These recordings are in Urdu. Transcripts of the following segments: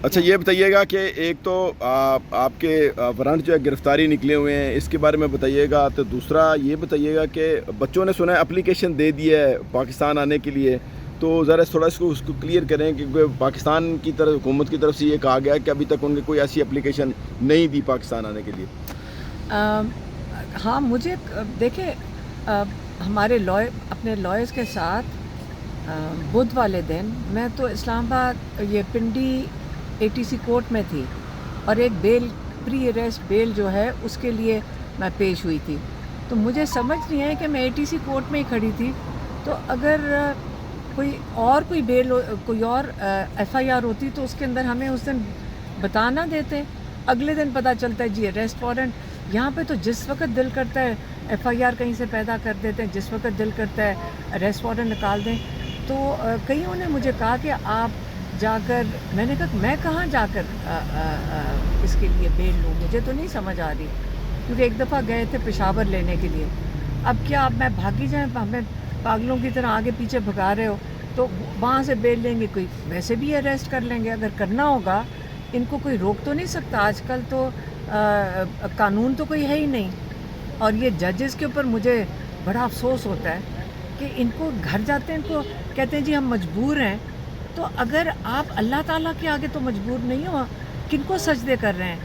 اچھا یہ بتائیے گا کہ ایک تو آپ کے وارنٹ جو ہے گرفتاری نکلے ہوئے ہیں، اس کے بارے میں بتائیے گا، تو دوسرا یہ بتائیے گا کہ بچوں نے سنا ہے اپلیکیشن دے دی ہے پاکستان آنے کے لیے، تو ذرا تھوڑا اس کو کلیئر کریں کہ پاکستان کی طرف حکومت کی طرف سے یہ کہا گیا ہے کہ ابھی تک ان نے کوئی ایسی اپلیکیشن نہیں دی پاکستان آنے کے لیے۔ ہاں مجھے دیکھیں ہمارے اپنے لائرز کے ساتھ بدھ والے دن میں تو اسلام آباد یہ پنڈی ATC کورٹ میں تھی، اور ایک بیل پری اریسٹ بیل جو ہے اس کے لیے میں پیش ہوئی تھی، تو مجھے سمجھ نہیں ہے کہ میں ATC کورٹ میں ہی کھڑی تھی، تو اگر کوئی بیل کوئی اور FIR ہوتی تو اس کے اندر ہمیں اس دن بتا نہ دیتے، اگلے دن پتہ چلتا ہے جی اریسٹ وارنٹ۔ یہاں پہ تو جس وقت دل کرتا ہے FIR کہیں سے پیدا کر دیتے ہیں، جس وقت دل کرتا ہے اریسٹ وارنٹ نکال دیں۔ تو کئیوں نے مجھے کہا کہ آپ جا کر، میں نے کہا میں کہاں جا کر اس کے لیے بیل لوں، مجھے تو نہیں سمجھ آ رہی، کیونکہ ایک دفعہ گئے تھے پشاور لینے کے لیے، اب کیا اب میں بھاگی جائیں، ہمیں پاگلوں کی طرح آگے پیچھے بھگا رہے ہو، تو وہاں سے بیل لیں گے، کوئی ویسے بھی اریسٹ کر لیں گے، اگر کرنا ہوگا ان کو کوئی روک تو نہیں سکتا، آج کل تو قانون تو کوئی ہے ہی نہیں۔ اور یہ ججز کے اوپر مجھے بڑا افسوس ہوتا ہے کہ ان کو گھر جاتے ہیں، ان کو کہتے ہیں جی ہم مجبور ہیں، تو اگر آپ اللہ تعالیٰ کے آگے تو مجبور نہیں ہو، کن کو سجدے کر رہے ہیں؟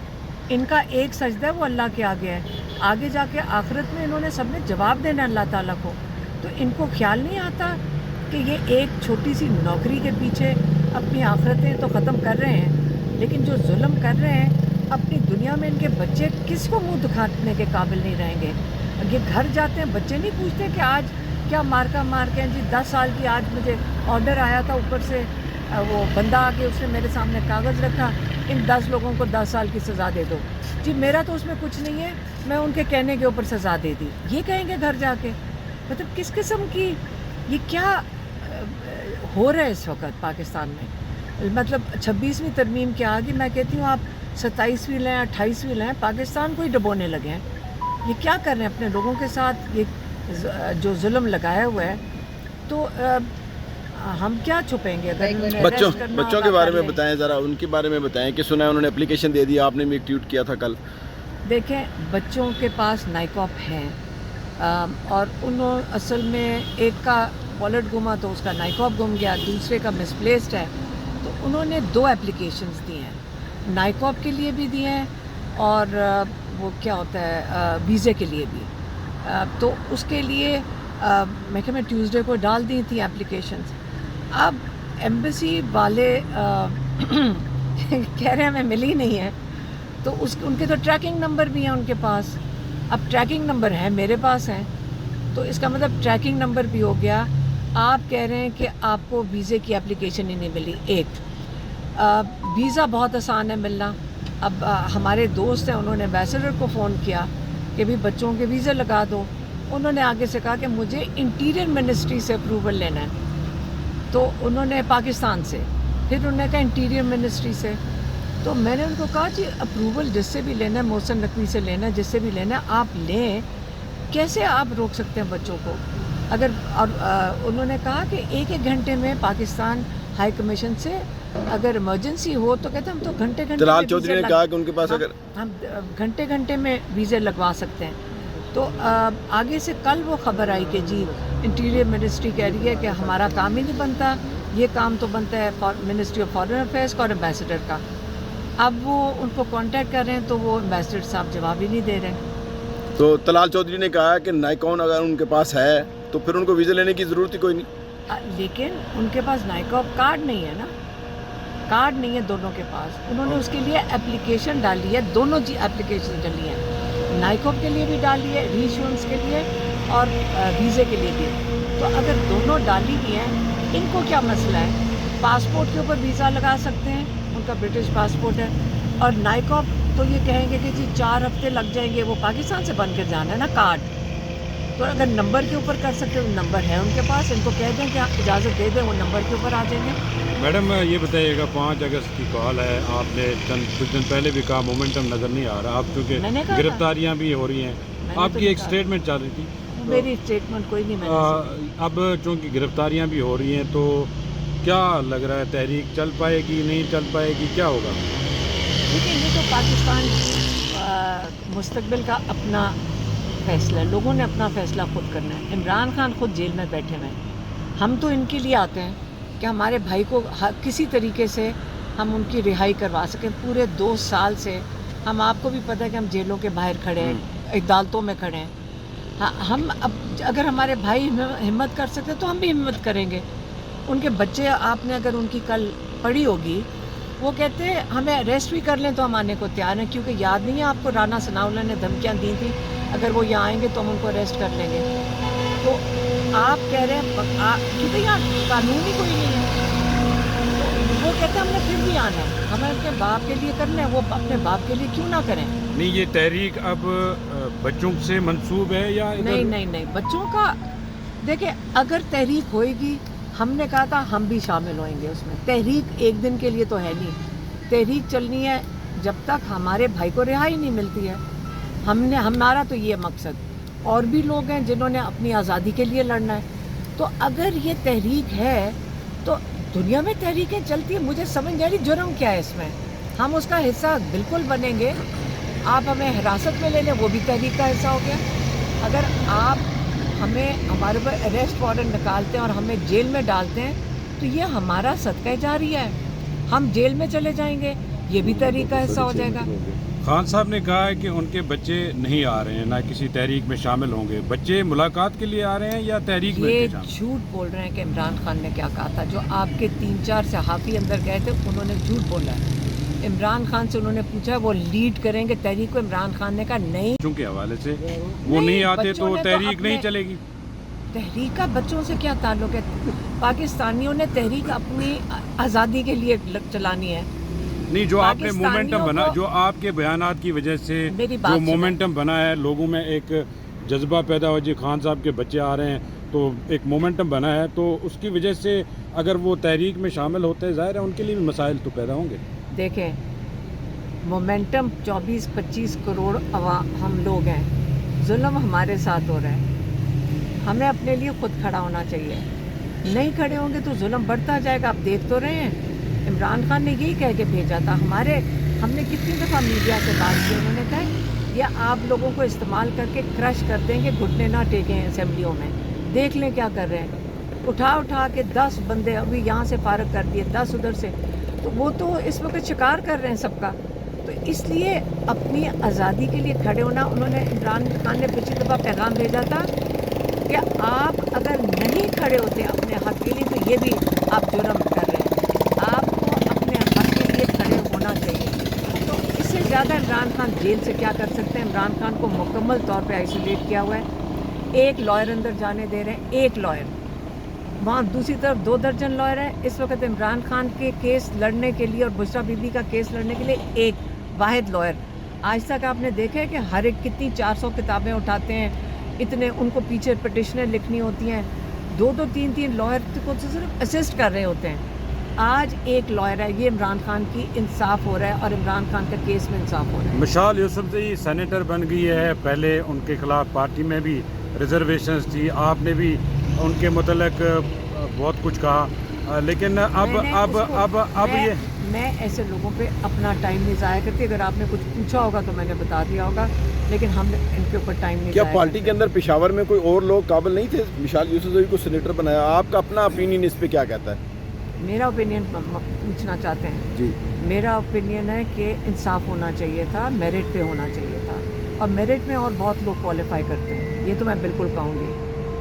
ان کا ایک سجدہ ہے وہ اللہ کے آگے ہے، آگے جا کے آخرت میں انہوں نے سب نے جواب دینا اللہ تعالیٰ کو، تو ان کو خیال نہیں آتا کہ یہ ایک چھوٹی سی نوکری کے پیچھے اپنی آخرتیں تو ختم کر رہے ہیں، لیکن جو ظلم کر رہے ہیں اپنی دنیا میں ان کے بچے کس کو منہ دکھانے کے قابل نہیں رہیں گے۔ یہ گھر جاتے ہیں، بچے نہیں پوچھتے کہ آج کیا مارکا مار کے ہیں جی 10 سال کی، آج مجھے آرڈر آیا تھا اوپر سے، وہ بندہ آ کے اس نے میرے سامنے کاغذ رکھا، ان 10 لوگوں کو 10 سال کی سزا دے دو، جی میرا تو اس میں کچھ نہیں ہے، میں ان کے کہنے کے اوپر سزا دے دی، یہ کہیں گے گھر جا کے؟ مطلب کس قسم کی یہ کیا ہو رہا ہے اس وقت پاکستان میں؟ مطلب 26ویں ترمیم کے آگے میں کہتی ہوں آپ 27ویں لیں 28ویں لیں، پاکستان کو ہی ڈبونے لگے ہیں، یہ کیا کر رہے ہیں اپنے لوگوں کے ساتھ، یہ جو ظلم لگایا ہوا ہے، تو ہم کیا چھپیں گے؟ اگر بچوں کے بارے میں بتائیں، ذرا ان کے بارے میں بتائیں کہ سنا ہے انہوں نے اپلیکیشن دے دی، آپ نے بھی ایک ٹویٹ کیا تھا کل۔ دیکھیں بچوں کے پاس نائکاپ ہیں، اور انہوں اصل میں ایک کا والٹ گما تو اس کا نائکاپ گم گیا، دوسرے کا مسپلیسڈ ہے، تو انہوں نے 2 اپلیکیشنز دی ہیں، نائکاپ کے لیے بھی دی ہیں اور وہ کیا ہوتا ہے ویزے کے لیے بھی، تو اس کے لیے میں ٹیوزڈے کو ڈال دی تھیں اپلیکیشنز۔ اب ایمبیسی والے کہہ رہے ہیں ہمیں ملی نہیں ہے، تو ان کے تو ٹریکنگ نمبر بھی ہیں ان کے پاس، اب ٹریکنگ نمبر ہے میرے پاس ہیں، تو اس کا مطلب ٹریکنگ نمبر بھی ہو گیا، آپ کہہ رہے ہیں کہ آپ کو ویزے کی اپلیکیشن ہی نہیں ملی۔ ایک ویزا بہت آسان ہے ملنا، اب ہمارے دوست ہیں انہوں نے ایمبیسڈر کو فون کیا کہ بھی بچوں کے ویزے لگا دو، انہوں نے آگے سے کہا کہ مجھے انٹیریئر منسٹری سے اپروول لینا ہے، تو انہوں نے پاکستان سے، پھر انہوں نے کہا انٹیریئر منسٹری سے، تو میں نے ان کو کہا جی اپروول جس سے بھی لینا ہے، محسن نقوی سے لینا ہے، جس سے بھی لینا ہے آپ لیں، کیسے آپ روک سکتے ہیں بچوں کو؟ اگر اور انہوں نے کہا کہ 1-1 گھنٹے میں پاکستان ہائی کمیشن سے اگر ایمرجنسی ہو تو کہتے ہیں ہم تو گھنٹے طلال چودھری نے کہا کہ ان کے پاس اگر ہم گھنٹے میں ویزے لگوا سکتے ہیں، تو آگے سے کل وہ خبر آئی کہ جی انٹیریئر منسٹری کہہ رہی ہے کہ ہمارا کام ہی نہیں بنتا، یہ کام تو بنتا ہے منسٹری آف فارن افیئرس کا اور ایمبیسڈر کا۔ اب وہ ان کو کانٹیکٹ کر رہے ہیں تو وہ ایمبیسڈر صاحب جواب ہی نہیں دے رہے۔ تو طلال چودھری نے کہا کہ نائکون اگر ان کے پاس ہے تو پھر ان کو ویزا لینے کی ضرورت ہی کوئی نہیں، لیکن ان کے پاس نائکاپ کارڈ نہیں ہے نا، کارڈ نہیں ہے دونوں کے پاس، انہوں نے اس کے لیے اپلیکیشن ڈالی ہے، دونوں اپلیکیشن ڈالی ہیں، نائکاپ کے لیے بھی ڈالی ہے، ری ایشورنس کے لیے اور ویزے کے لیے بھی، تو اگر دونوں ڈالی ہوئی ہیں ان کو کیا مسئلہ ہے؟ پاسپورٹ کے اوپر ویزا لگا سکتے ہیں، ان کا برٹش پاسپورٹ ہے، اور نائکاپ تو یہ کہیں گے کہ جی 4 ہفتے لگ جائیں گے، وہ پاکستان سے بن کر جانا ہے نا کارڈ، تو اگر نمبر کے اوپر کر سکتے ہیں، نمبر ہے ان کے پاس، ان کو کہہ دیں کہ آپ اجازت دے دیں وہ نمبر کے اوپر آ جائیں گے۔ میڈم یہ بتائیے گا 5 اگست کی کال ہے، آپ نے کچھ دن پہلے بھی کہا مومنٹم نظر نہیں آ رہا، آپ کیونکہ گرفتاریاں بھی ہو رہی ہیں، آپ کی ایک اسٹیٹمنٹ چل رہی تھی، میری اسٹیٹمنٹ کوئی نہیں، میں نے اب چونکہ گرفتاریاں بھی ہو رہی ہیں تو کیا لگ رہا ہے تحریک چل پائے گی نہیں چل پائے گی, کیا ہوگا؟ دیکھیں یہ تو پاکستان مستقبل کا اپنا فیصلہ ہے, لوگوں نے اپنا فیصلہ خود کرنا ہے. عمران خان خود جیل میں بیٹھے ہوئے ہیں, ہم تو ان کے لیے آتے ہیں کہ ہمارے بھائی کو کسی طریقے سے ہم ان کی رہائی کروا سکیں. پورے 2 سال سے ہم, آپ کو بھی پتہ ہے کہ ہم جیلوں کے باہر کھڑے ہیں, عدالتوں میں کھڑے ہیں. ہم اب اگر ہمارے بھائی ہمت کر سکتے تو ہم بھی ہمت کریں گے. ان کے بچے, آپ نے اگر ان کی کل پڑھی ہوگی, وہ کہتے ہیں ہمیں اریسٹ بھی کر لیں تو ہم آنے کو تیار ہیں, کیونکہ یاد نہیں ہے آپ کو رانا ثناءاللہ نے دھمکیاں دی تھیں اگر وہ یہاں آئیں گے تو ہم ان کو اریسٹ کر لیں گے. تو آپ کہہ رہے ہیں کیونکہ یہاں قانون ہی کوئی نہیں ہے, وہ کہتے ہیں ہم نے پھر بھی آنا ہے, ہمیں اپنے باپ کے لیے کرنا ہے, وہ اپنے باپ کے لیے کیوں نہ کریں. نہیں, یہ تحریک اب بچوں سے منسوب ہے یا نہیں بچوں کا دیکھیں, اگر تحریک ہوئے گی, ہم نے کہا تھا ہم بھی شامل ہوئیں گے اس میں. تحریک ایک دن کے لیے تو ہے نہیں, تحریک چلنی ہے جب تک ہمارے بھائی کو رہائی نہیں ملتی ہے. ہمارا تو یہ مقصد, اور بھی لوگ ہیں جنہوں نے اپنی آزادی کے لیے لڑنا ہے. تو اگر یہ تحریک ہے تو دنیا میں تحریکیں چلتی ہیں, مجھے سمجھ نہیں آ رہی جرم کیا ہے اس میں. ہم اس کا حصہ بالکل بنیں گے. آپ ہمیں حراست میں لے لیں, وہ بھی تحریک کا حصہ ہو گیا. اگر آپ ہمارے پر اریسٹ وارنٹ نکالتے ہیں اور ہمیں جیل میں ڈالتے ہیں تو یہ ہمارا صدقہ جاریہ ہے, ہم جیل میں چلے جائیں گے, یہ بھی تحریک کا حصہ ہو جائے گا. خان صاحب نے کہا ہے کہ ان کے بچے نہیں آ رہے ہیں, نہ کسی تحریک میں شامل ہوں گے. بچے ملاقات کے لیے آ رہے ہیں یا تحریک میں؟ یہ جھوٹ بول رہے ہیں کہ عمران خان نے کیا کہا تھا. جو آپ کے 3-4 صحافی اندر گئے تھے انہوں نے جھوٹ بولا ہے. عمران خان سے انہوں نے پوچھا وہ لیڈ کریں گے تحریک کو, عمران خان نے کہا نہیں. بچوں کے حوالے سے وہ نہیں آتے تو تحریک نہیں چلے گی. تحریک کا بچوں سے کیا تعلق ہے؟ پاکستانیوں نے تحریک اپنی آزادی کے لیے چلانی ہے. نہیں, جو آپ نے مومنٹم بنا, جو آپ کے بیانات کی وجہ سے جو مومنٹم بنا ہے, لوگوں میں ایک جذبہ پیدا ہو جی خان صاحب کے بچے آ رہے ہیں تو ایک مومنٹم بنا ہے, تو اس کی وجہ سے اگر وہ تحریک میں شامل ہوتے ہیں, ظاہر ہے ان کے لیے بھی مسائل تو پیدا ہوں گے. دیکھیں, مومنٹم 24-25 کروڑ ہم لوگ ہیں, ظلم ہمارے ساتھ ہو رہا ہے, ہمیں اپنے لیے خود کھڑا ہونا چاہیے. نہیں کھڑے ہوں گے تو ظلم بڑھتا جائے گا. آپ دیکھ تو رہے ہیں, عمران خان نے یہی کہہ کے بھیجا تھا. ہم نے کتنی دفعہ میڈیا سے بات کی, انہوں نے کہا یہ آپ لوگوں کو استعمال کر کے کرش کر دیں گے, گھٹنے نہ ٹیکیں اسمبلیوں میں. دیکھ لیں کیا کر رہے ہیں, اٹھا کے 10 بندے ابھی یہاں سے فارغ کر دیے, 10 ادھر سے. تو وہ تو اس وقت شکار کر رہے ہیں سب کا. تو اس لیے اپنی آزادی کے لیے کھڑے ہونا. انہوں نے, عمران خان نے پچھلی دفعہ پیغام بھیجا تھا کہ آپ اگر نہیں کھڑے ہوتے اپنے حق کے لیے تو یہ بھی آپ جرم کر رہے ہیں. آپ کو اپنے حق کے لیے کھڑے ہونا چاہیے. تو اس سے زیادہ عمران خان جیل سے کیا کر سکتے ہیں؟ عمران خان کو مکمل طور پہ آئسولیٹ کیا ہوا ہے. ایک لائر اندر جانے دے رہے ہیں, ایک لائر. وہاں دوسری طرف 2 درجن لائر ہیں. اس وقت عمران خان کے کیس لڑنے کے لیے اور بشریٰ بی بی کا کیس لڑنے کے لیے ایک واحد لائر. آج تک آپ نے دیکھا ہے کہ ہر ایک کتنی 400 کتابیں اٹھاتے ہیں, اتنے ان کو پیچھے پٹیشنیں لکھنی ہوتی ہیں, 2-2 3-3 لائر کو صرف اسسٹ کر رہے ہوتے ہیں. آج ایک لائر ہے. یہ عمران خان کی انصاف ہو رہا ہے اور عمران خان کا کیس میں انصاف ہو رہا ہے. مشال یوسفزئی سینیٹر بن گئی ہے, پہلے ان کے خلاف پارٹی میں بھی ریزرویشنز تھی, آپ نے بھی ان کے متعلق بہت کچھ کہا, لیکن اب یہ میں ایسے لوگوں پہ اپنا ٹائم نہیں ضائع کرتی. اگر آپ نے کچھ پوچھا ہوگا تو میں نے بتا دیا ہوگا, لیکن ہم ان کے اوپر ٹائم نہیں. کیا پارٹی کے اندر پشاور میں کوئی اور لوگ قابل نہیں تھے مشال یوسفزئی کو سینیٹر بنایا؟ آپ کا اپنا اپینین اس پہ کیا کہتا ہے؟ میرا اوپینین پوچھنا چاہتے ہیں؟ جی, میرا اوپینین ہے کہ انصاف ہونا چاہیے تھا, میرٹ پہ ہونا چاہیے تھا, اور میرٹ میں اور بہت لوگ کوالیفائی کرتے ہیں, یہ تو میں بالکل کہوں گی.